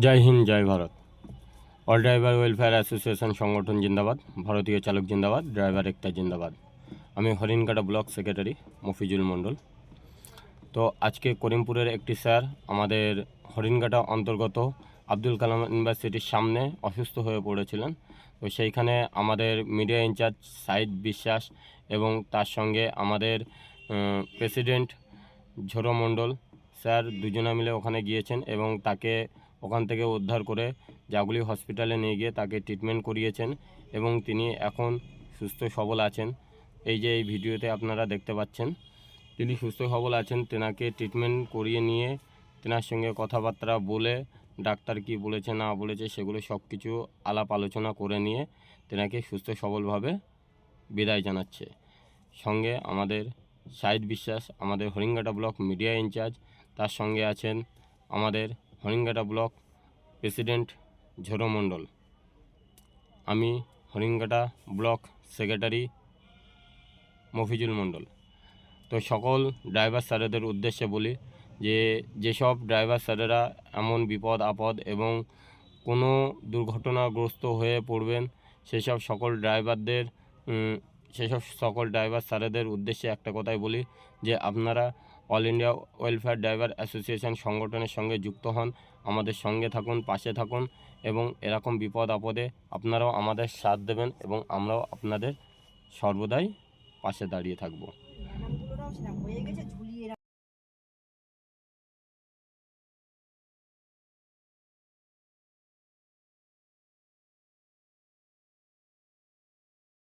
জয় হিন্দ, জয় Bharat. All driver welfare association সংগঠন জিন্দাবাদ, ভারতীয় চালক জিন্দাবাদ, ড্রাইভার একতা জিন্দাবাদ। আমি হরিণঘাটা ব্লক সেক্রেটারি মফিজুল মণ্ডল। তো আজকে করিমপুরের একটি স্যার আমাদের হরিণঘাটা অন্তর্গত আব্দুল কালাম ইউনিভার্সিটির সামনে অসুস্থ হয়ে পড়েছিলেন। তো সেইখানে আমাদের মিডিয়া ইনচার্জ সাইদ বিশ্বাস এবং তার সঙ্গে আমাদের প্রেসিডেন্ট ঝোড়ো মণ্ডল স্যার দুজনে মিলে ওখানে গিয়েছেন এবং তাকে ওখান থেকে উদ্ধার করে জাগুলি হসপিটালে নিয়ে গিয়ে তাকে ট্রিটমেন্ট করিয়েছেন এবং তিনি এখন সুস্থ সবল আছেন। এই যে এই ভিডিওতে আপনারা দেখতে পাচ্ছেন, তিনি সুস্থ সবল আছেন। তেনাকে ট্রিটমেন্ট করিয়ে নিয়ে তেনার সঙ্গে কথাবার্তা বলে ডাক্তার কি বলেছে না বলেছে সেগুলো সব কিছু আলাপ আলোচনা করে নিয়ে তেনাকে সুস্থ সবলভাবে বিদায় জানাচ্ছে। সঙ্গে আমাদের সাইদ বিশ্বাস, আমাদের হরিণঘাটা ব্লক মিডিয়া ইনচার্জ, তার সঙ্গে আছেন আমাদের হরিণঘাটা ব্লক প্রেসিডেন্ট ঝোড়ো মণ্ডল। আমি হরিণঘাটা ব্লক সেক্রেটারি মফিজুল মণ্ডল। তো সকল ড্রাইভার স্যারেদের উদ্দেশ্যে বলি যে যেসব ড্রাইভার স্যারেরা এমন বিপদ আপদ এবং কোনো দুর্ঘটনাগ্রস্ত হয়ে পড়বেন, সেসব সকল ড্রাইভার স্যারেদের উদ্দেশ্যে একটা কথাই বলি যে আপনারা all India welfare driver association সংগঠনের সঙ্গে যুক্ত হন, আমাদের সঙ্গে থাকুন, পাশে থাকুন এবং এরকম বিপদ আপদে আপনারাও আমাদের সাথ দেবেন এবং আমরাও আপনাদের সর্বদাই পাশে দাঁড়িয়ে থাকব।